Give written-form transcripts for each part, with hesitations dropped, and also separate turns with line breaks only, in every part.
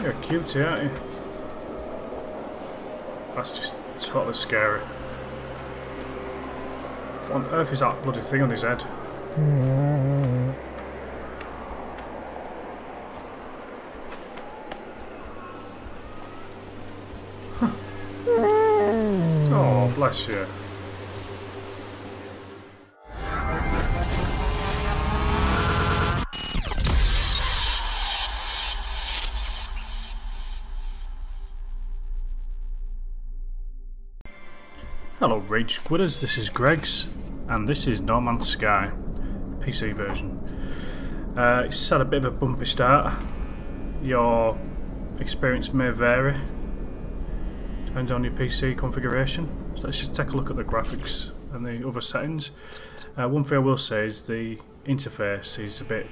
You're a cutie, aren't you? That's just totally scary. What on earth is that bloody thing on his head? Oh, bless you. Hello RageQuitters, this is Greg's, and this is No Man's Sky, PC version. It's had a bit of a bumpy start. Your experience may vary, depending on your PC configuration. So let's just take a look at the graphics and the other settings. One thing I will say is the interface is a bit...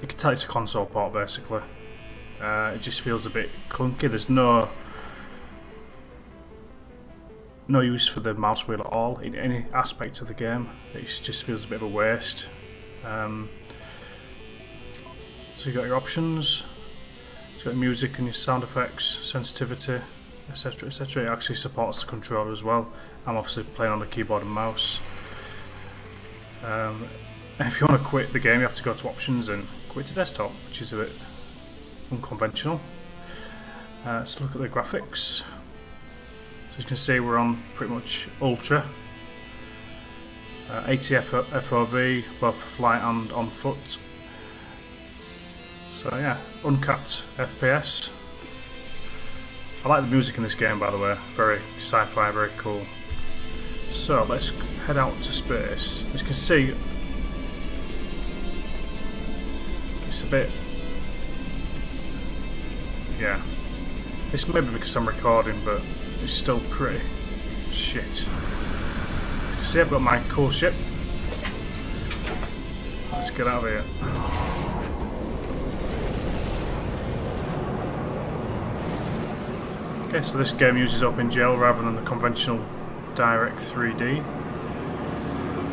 You can tell it's a console port basically. It just feels a bit clunky. There's no use for the mouse wheel at all in any aspect of the game. It just feels a bit of a waste. So you've got your options, you've got music and your sound effects, sensitivity, etc, etc. It actually supports the controller as well. I'm obviously playing on the keyboard and mouse. And if you want to quit the game, you have to go to options and quit to desktop, which is a bit unconventional. Let's look at the graphics. So you can see we're on pretty much ultra, 80 FOV both for flight and on foot. So yeah, uncapped FPS. I like the music in this game, by the way, very sci-fi, very cool. So let's head out to space. As you can see, it's a bit, yeah, it's maybe because I'm recording, but it's still pretty shit. You see, I've got my cool ship. Let's get out of here. Okay, so this game uses OpenGL rather than the conventional Direct 3D,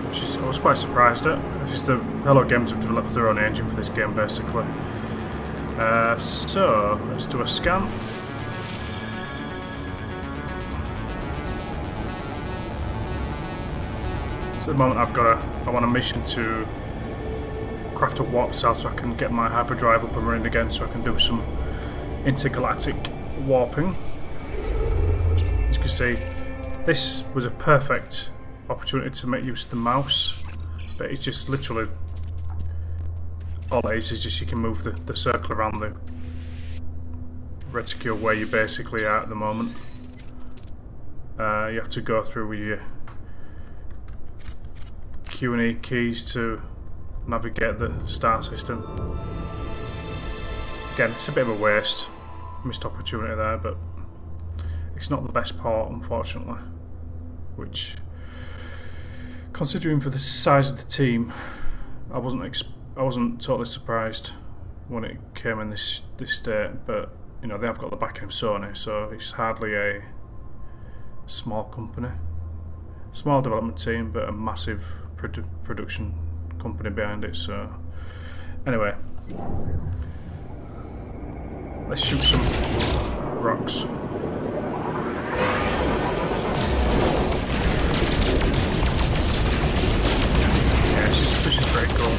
which is, I was quite surprised at. It's just that Hello Games have developed their own engine for this game, basically. So let's do a scan. So at the moment I'm on a mission to craft a warp cell so I can get my hyperdrive up and running again, so I can do some intergalactic warping. As you can see, this was a perfect opportunity to make use of the mouse, but it's just literally all it is just you can move the circle around the reticule where you basically are at the moment. You have to go through with your Q and E keys to navigate the star system. Again, it's a bit of a waste, missed opportunity there, but it's not the best part, unfortunately. Which, considering for the size of the team, I wasn't totally surprised when it came in this state. But you know, they have got the backing of Sony, so it's hardly a small company, small development team, but a massive production company behind it. So anyway, let's shoot some rocks. Yeah, this is pretty cool.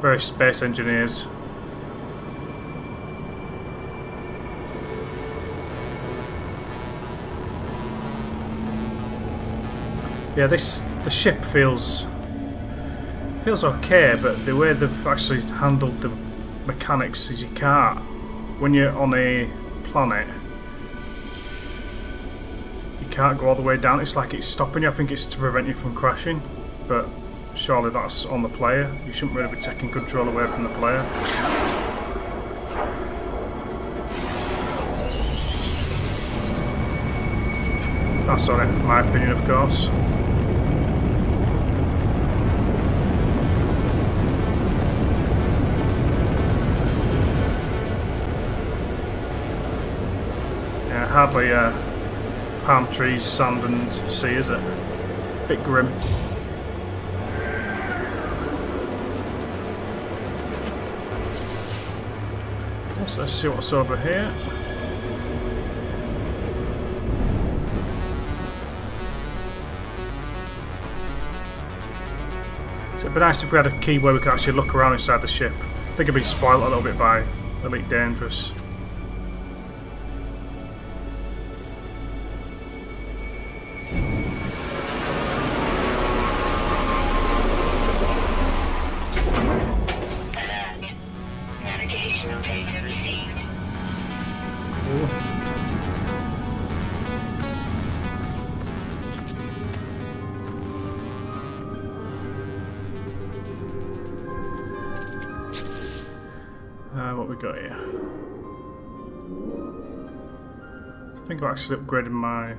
Very space engineers. Yeah, the ship feels okay, but the way they've actually handled the mechanics is you can't, when you're on a planet, you can't go all the way down. It's like it's stopping you. I think it's to prevent you from crashing, but surely that's on the player. You shouldn't really be taking control away from the player. That's on it, my opinion, of course. Yeah, hardly palm trees, sand and sea, is it? Bit grim. Let's see what's over here. So it'd be nice if we had a key where we could actually look around inside the ship. I think I've been spoiled a little bit by Elite Dangerous.
Alert. Navigational data received.
Cool. What we got here? I think I've actually upgraded my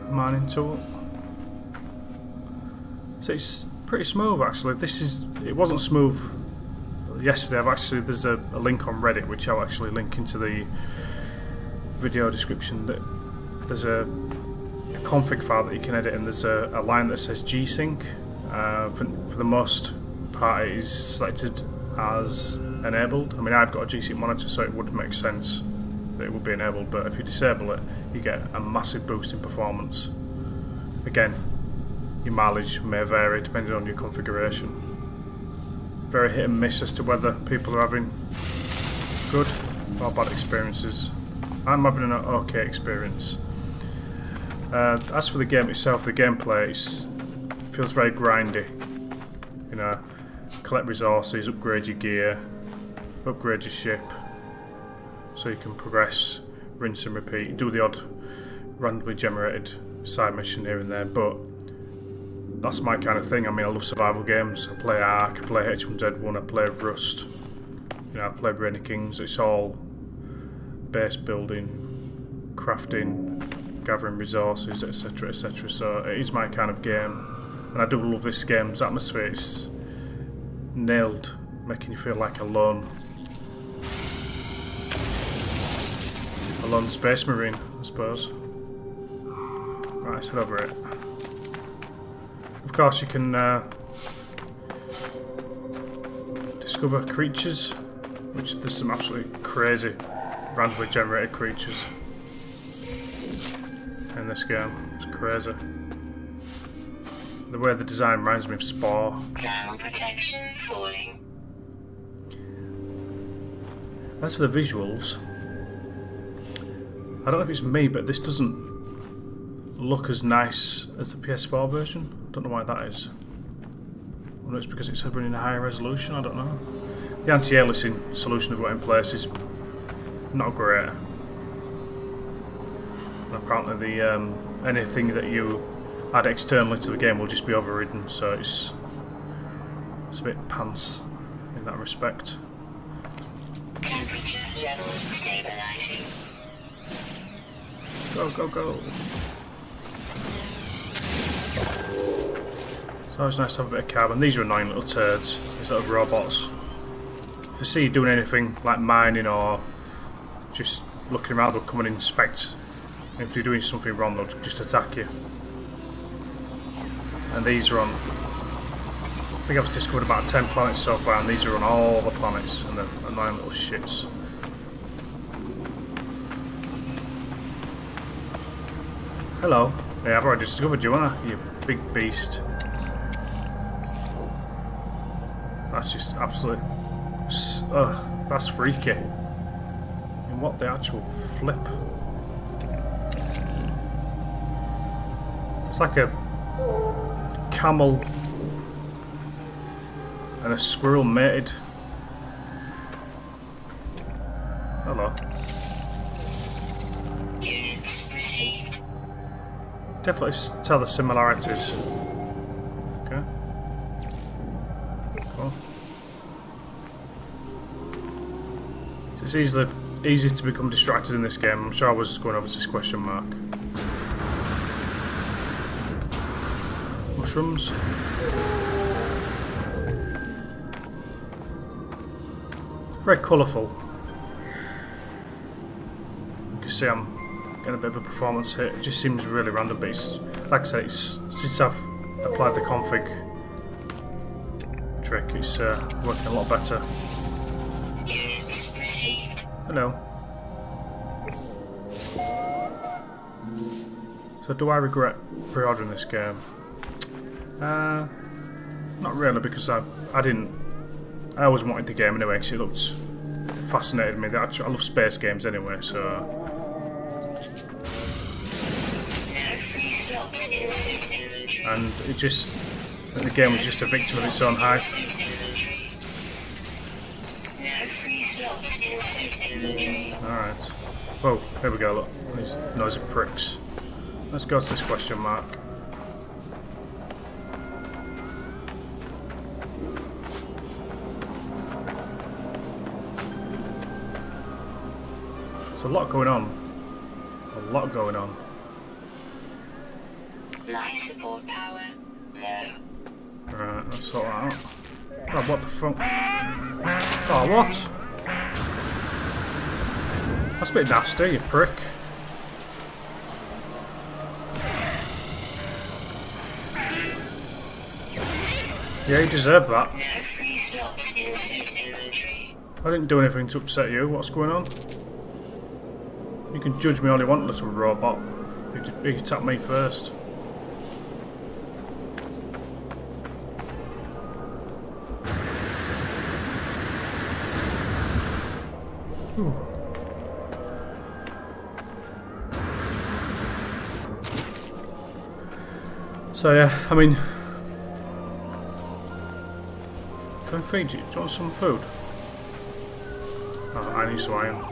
mining tool. So it's pretty smooth actually. It wasn't smooth yesterday. There's a link on Reddit which I'll actually link into the video description. That there's a config file that you can edit, and there's a line that says G-Sync. For the most part, it is selected as enabled. I mean, I've got a G-Sync monitor, so it would make sense that it would be enabled, but if you disable it, you get a massive boost in performance. Again, your mileage may vary depending on your configuration. Very hit and miss as to whether people are having good or bad experiences. I'm having an okay experience. As for the game itself, the gameplay feels very grindy. You know, collect resources, upgrade your gear, upgrade your ship, so you can progress, rinse and repeat, do the odd randomly generated side mission here and there, but that's my kind of thing. I mean, I love survival games. I play Ark, I play H1Z1, I play Rust, you know, I play Reign of Kings. It's all base building, crafting, gathering resources, etc, etc, so it is my kind of game, and I do love this game's atmosphere. It's nailed, making you feel like a lone space marine, I suppose. Right, let's head over it. Of course, you can discover creatures, which there's some absolutely crazy randomly generated creatures in this game. It's crazy. The way the design reminds me of Spore.
Thermal protection falling.
As for the visuals, I don't know if it's me, but this doesn't look as nice as the PS4 version. I don't know why that is. I wonder if it's because it's running a higher resolution, I don't know. The anti-aliasing solution they've got in place is not great. And apparently anything that you add externally to the game will just be overridden, so it's a bit pants in that respect.
Temperature levels stabilizing.
Go, go, go. It's always nice to have a bit of carbon. These are annoying little turds, these little robots. If you see you doing anything like mining or just looking around, they'll come and inspect. And if you're doing something wrong, they'll just attack you. And these are on, I think I've discovered about 10 planets so far, and these are on all the planets, and they're annoying little shits. Hello. Yeah, I've already discovered you, haven't I? You big beast. That's just absolutely... that's freaky. And what the actual flip? It's like a camel and a squirrel mated. Hello.
Units received.
Definitely tell the similarities. Okay. Cool. So it's easy to become distracted in this game. I'm sure I was going over to this question mark. Mushrooms. Very colourful. You can see I'm getting a bit of a performance hit. It just seems really random, but it's, like I say, since I've applied the config trick. It's working a lot better.
Units received.
Hello. So do I regret pre-ordering this game? Not really, because I always wanted the game anyway, because it fascinated me. I love space games anyway, so.
No free slots in suit inventory.
And the game was just a victim of its own hype.
No free slots in suit inventory.
Alright. Whoa, here we go, look. These noisy pricks. Let's go to this question mark. There's a lot going on. A lot going on.
Life support power low.
Right, let's sort that out. Oh, what the fuck? Oh, what? That's a bit nasty, you prick. Yeah, you deserve that.
No free slots in suit inventory.
I didn't do anything to upset you. What's going on? You can judge me all you want, little robot. You attacked me first. Ooh. So yeah, I mean, can I feed you? Do you want some food? Oh, I need some iron.
No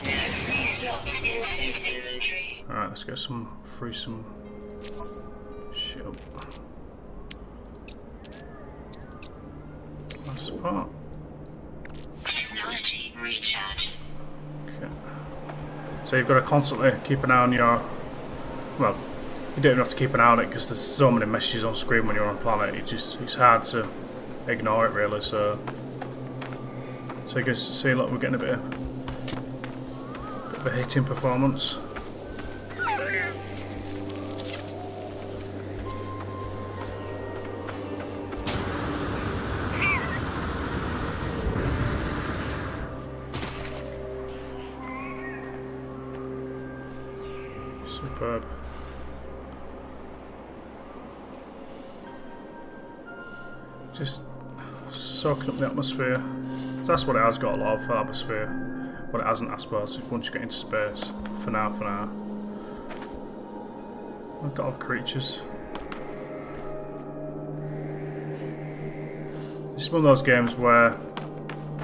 free slots in suit inventory.
Alright, let's get some shit up. That's the part.
Technology recharge.
Okay. So you've got to constantly keep an eye on your. Well, you don't even have to keep an eye on it because there's so many messages on screen when you're on planet. It's hard to ignore it really. So you can see, look, we're getting a bit of a hitting performance. Superb. Just soaking up the atmosphere. That's what it has got, a lot of atmosphere. What it hasn't, I suppose, once you get into space. For now. I've got all creatures. This is one of those games where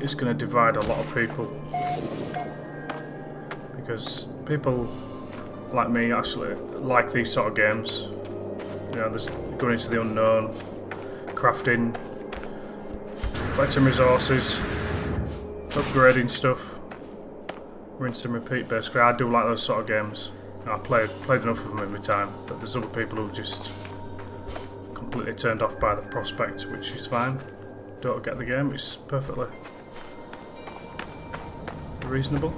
it's going to divide a lot of people. Because people like me actually like these sort of games. You know, there's going into the unknown, crafting, collecting resources, upgrading stuff, rinse and repeat basically. I do like those sort of games. I played enough of them in my time, but there's other people who just completely turned off by the prospect, which is fine. Don't get the game, it's perfectly reasonable.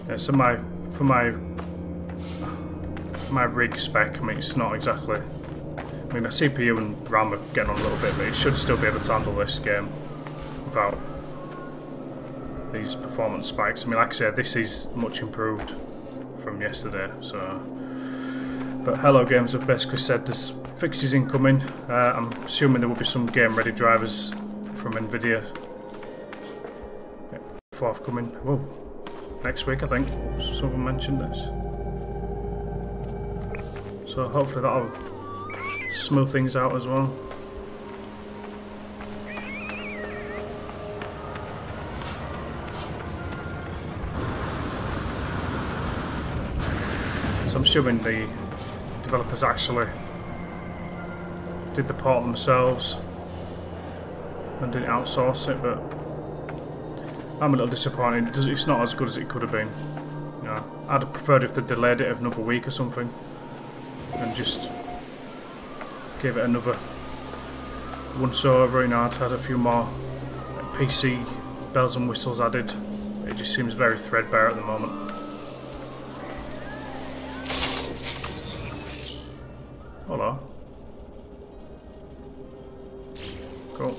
Yeah, so for my rig spec, I mean, it's not exactly. I mean, my CPU and RAM are getting on a little bit, but it should still be able to handle this game without these performance spikes. I mean, like I said, this is much improved from yesterday. So, but Hello Games have basically said there's fixes incoming. I'm assuming there will be some game-ready drivers from Nvidia forthcoming. Whoa. Next week, I think. Someone mentioned this. So hopefully that'll smooth things out as well. So I'm assuming the developers actually did the port themselves and didn't outsource it, but I'm a little disappointed. It's not as good as it could have been. You know, I'd have preferred if they delayed it another week or something, and just gave it another once over. You know, I'd had a few more PC bells and whistles added. It just seems very threadbare at the moment. Hello. Cool.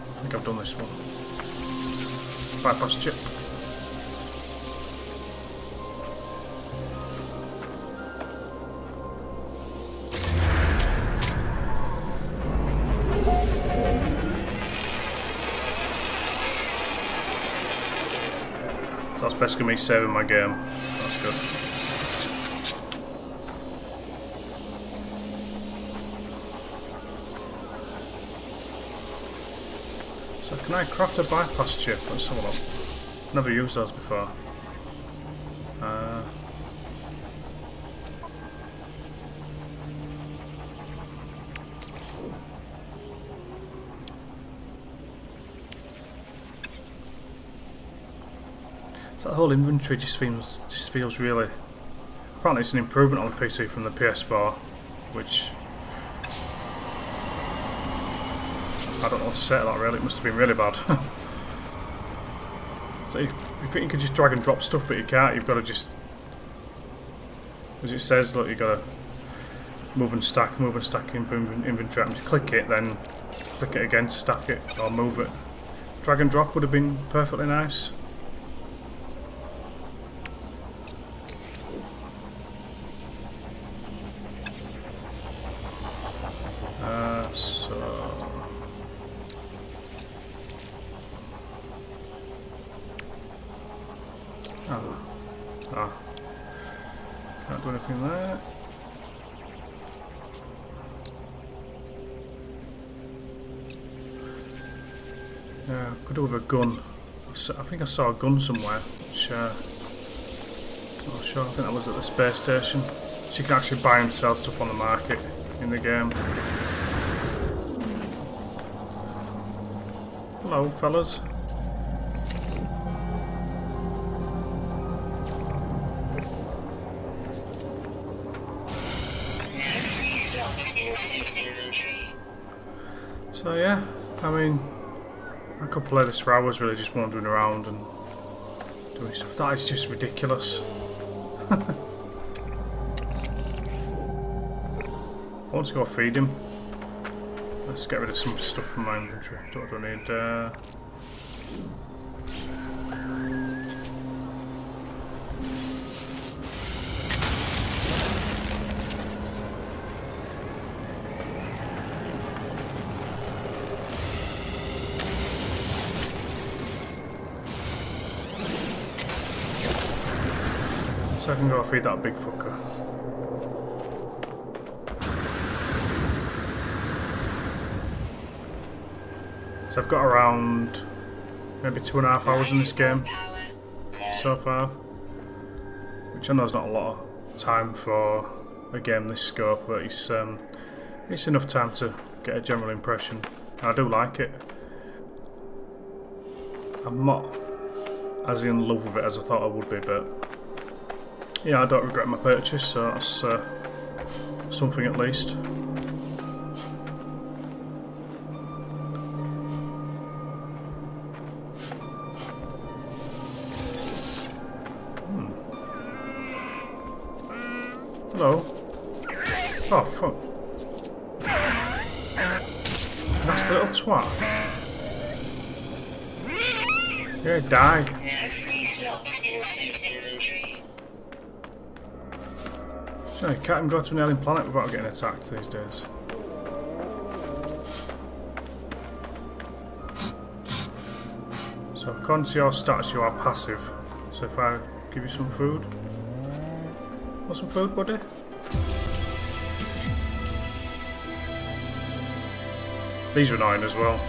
I think I've done this one. Bypass chip. So that's basically me saving my game. That's good. So can I craft a bypass chip? Let's have a look. Never used those before. So the whole inventory just feels really. Apparently, it's an improvement on the PC from the PS4, which I don't know what to say to that. Really, it must have been really bad. So you think you could just drag and drop stuff, but you can't. You've got to just, as it says, look, you've got to move and stack inventory. And to click it, then click it again to stack it or move it. Drag and drop would have been perfectly nice. Can't do anything there. Yeah, could do with a gun. I think I saw a gun somewhere, which not sure. I think that was at the space station. So you can actually buy and sell stuff on the market in the game. Hello, fellas. So yeah, I mean, I could play this for hours really, just wandering around and doing stuff. That is just ridiculous. I want to go feed him. Let's get rid of some stuff from my inventory. What do I need? So I can go feed that big fucker. So I've got around maybe 2.5 hours in this game so far, which I know is not a lot of time for a game this scope, but it's enough time to get a general impression. I do like it. I'm not as in love with it as I thought I would be, but yeah, I don't regret my purchase, so that's something at least. Hello. Oh, fuck. Nasty little twat. Yeah, die.
There are 3 slots in suit inventory.
So you can't even go to an alien planet without getting attacked these days. So according to your stats, you are passive. So if I give you some food. Want some food, buddy? These are annoying as well.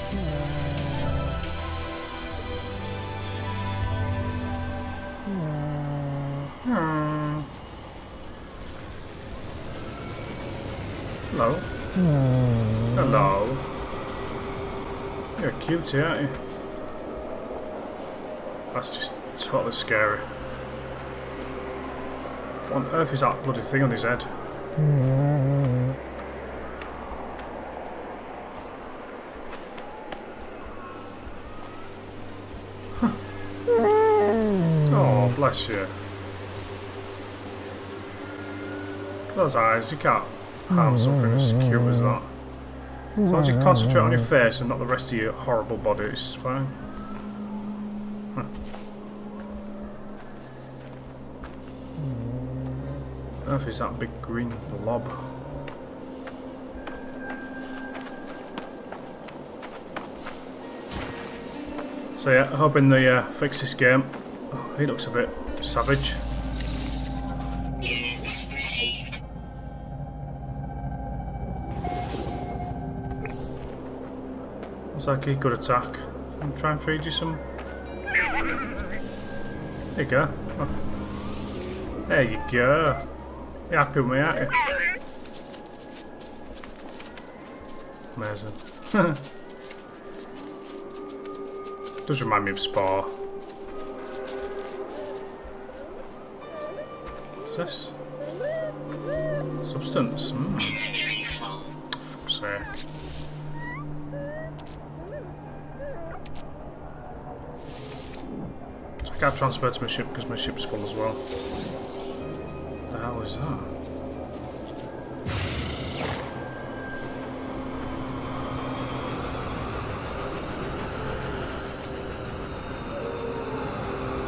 Hello. Hello. You're a cutie, aren't you? That's just totally scary. What on earth is that bloody thing on his head? Oh, bless you. Those eyes, you can't harm something as cute as that. As long as you concentrate on your face and not the rest of your horrible body, it's fine. Huh. I don't know if it's that big green blob. So yeah, hoping they fix this game. Oh, he looks a bit savage.
Units received.
Looks like he could attack. I'll try and feed you some. There you go. Oh. There you go. You're happy with me, aren't you? Amazing. Does remind me of Spore. What's this? Substance?
Inventory full.
Fuck's sake. So I can't transfer to my ship because my ship's full as well. What the hell is that?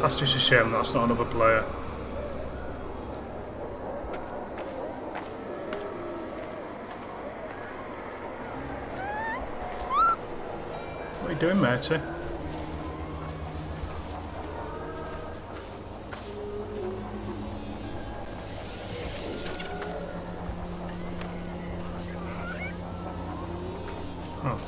That's just a shame that's not another player. What are you doing, matey? Oh.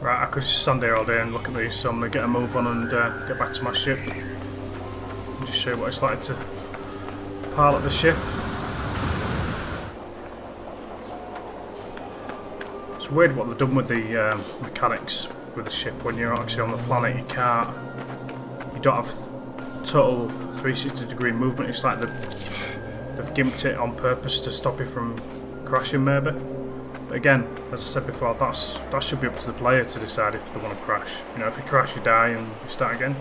Right, I could just stand here all day and look at these, so I'm going to get a move on and get back to my ship. And just show you what it's like to pilot the ship. It's weird what they've done with the mechanics with the ship. When you're actually on the planet, you don't have total 360-degree movement. It's like they've gimped it on purpose to stop you from crashing, maybe. But again, as I said before, that should be up to the player to decide if they want to crash. You know, if you crash, you die and you start again.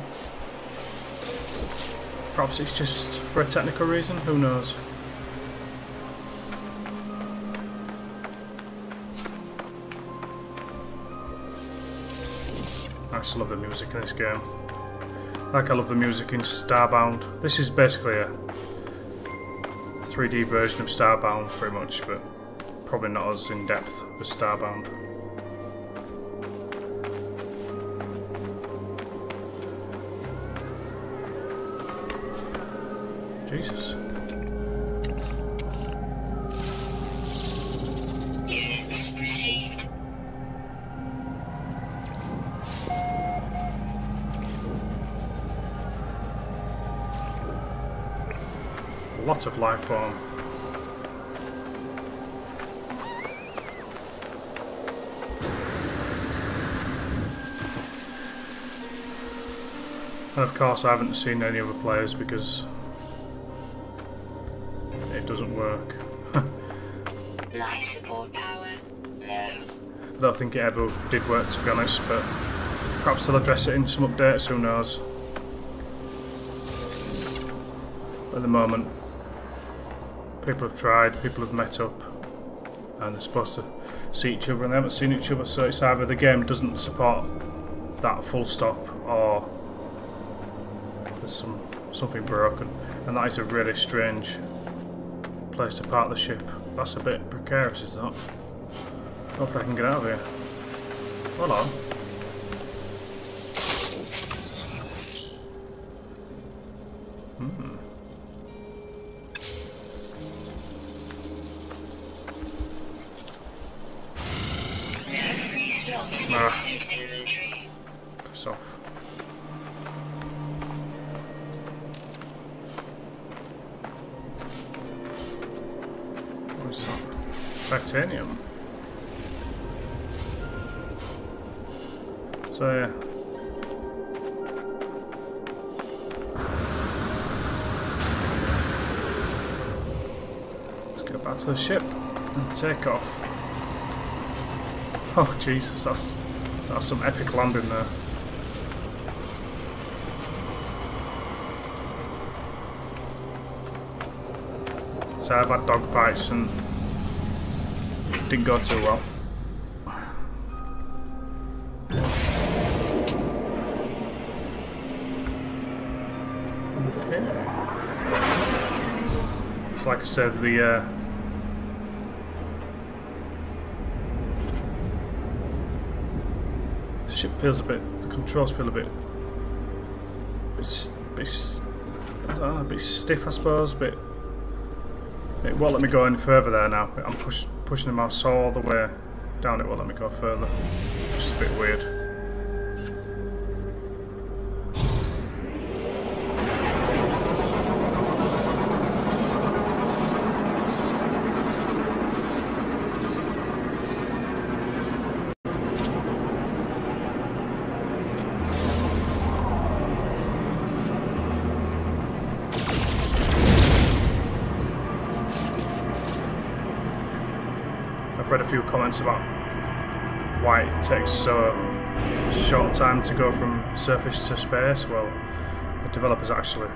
Perhaps it's just for a technical reason, who knows? I just love the music in this game. Like I love the music in Starbound. This is basically a 3D version of Starbound, pretty much, but probably not as in depth as Starbound. Jesus.
Units received.
A lot of life form. And of course I haven't seen any other players because it doesn't work.
Life support power low.
I don't think it ever did work, to be honest, but perhaps they'll address it in some updates, who knows. At the moment, people have tried, people have met up, and they're supposed to see each other and they haven't seen each other, so it's either the game doesn't support that full stop or there's something broken, and that is a really strange place to park the ship. That's a bit precarious, is that? Hopefully I can get out of here. Hello.
Free slots in suit inventory.
Piss off. What is that? Titanium. So yeah. Let's get back to the ship and take off. Oh Jesus, that's some epic landing there. So I've had dogfights and didn't go too well. Okay. So like I said, the ship feels a bit, the controls feel a bit I don't know, a bit stiff, I suppose. It won't let me go any further there now. I'm pushing the mouse all the way down. It won't let me go further, which is a bit weird. I've read a few comments about why it takes so short time to go from surface to space. Well, the developers actually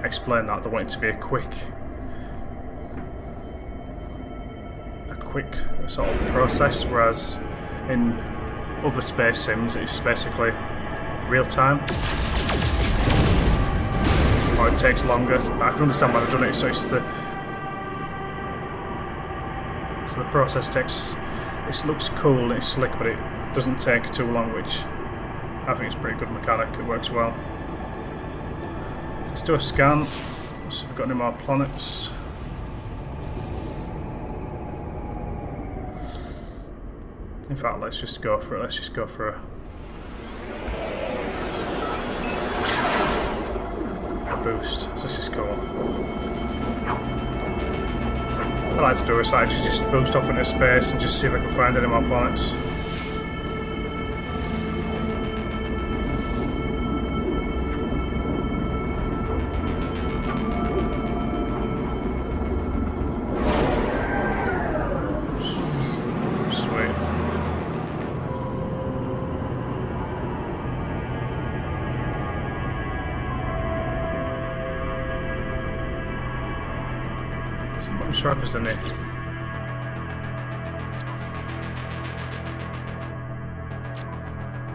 explained that they want it to be a quick sort of process, whereas in other space sims it's basically real time, or it takes longer. But I can understand why they've done it. So it's the process takes, it looks cool and it's slick, but it doesn't take too long, which I think is a pretty good mechanic. It works well. So let's do a scan, see if we've got any more planets. In fact, let's just go for it. Let's just go for a boost. So this is cool. I like to do is I just boost off into space and just see if I can find any more planets. Sweet. I'm not sure if there's any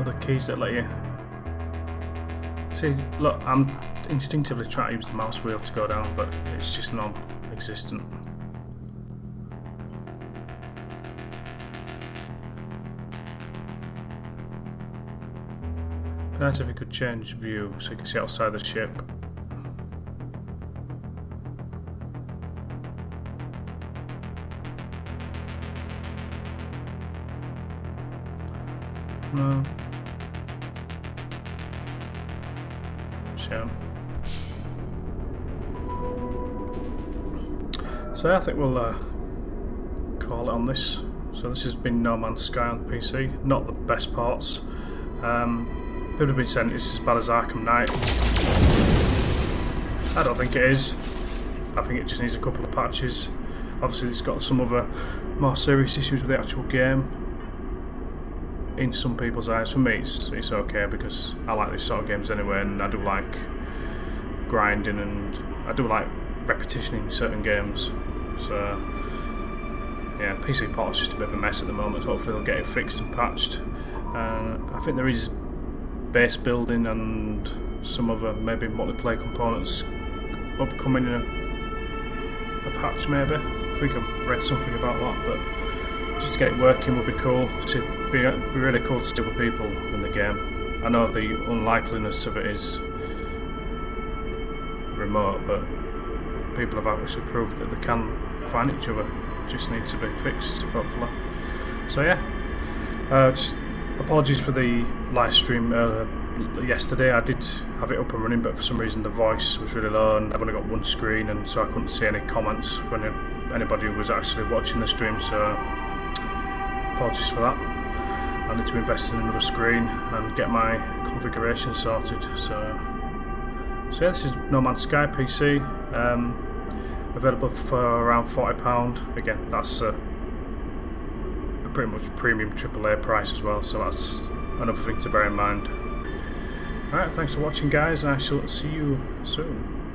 other keys that let you see. Look, I'm instinctively trying to use the mouse wheel to go down, but it's just non-existent. But nice if you could change view so you can see outside the ship. No. Shame. So I think we'll call it on this. So this has been No Man's Sky on PC. Not the best parts. People have been saying it's as bad as Arkham Knight. I don't think it is. I think it just needs a couple of patches. Obviously it's got some other more serious issues with the actual game. In some people's eyes. For me it's okay, because I like these sort of games anyway, and I do like grinding and I do like repetition in certain games. So yeah, PC port's just a bit of a mess at the moment. Hopefully they'll get it fixed and patched. I think there is base building and some other maybe multiplayer components upcoming in a patch maybe. I think I've read something about that, but just to get it working would be cool. It'd be really cool to see other people in the game. I know the unlikeliness of it is remote, but people have actually proved that they can find each other. Just need to be fixed, hopefully. So yeah, just apologies for the live stream yesterday. I did have it up and running, but for some reason the voice was really low and I've only got one screen, and so I couldn't see any comments from anybody who was actually watching the stream, so apologies for that. I need to invest in another screen and get my configuration sorted. So yeah, this is No Man's Sky PC, available for around £40. Again, that's a pretty much premium AAA price as well, so that's another thing to bear in mind. Alright, thanks for watching guys, and I shall see you soon.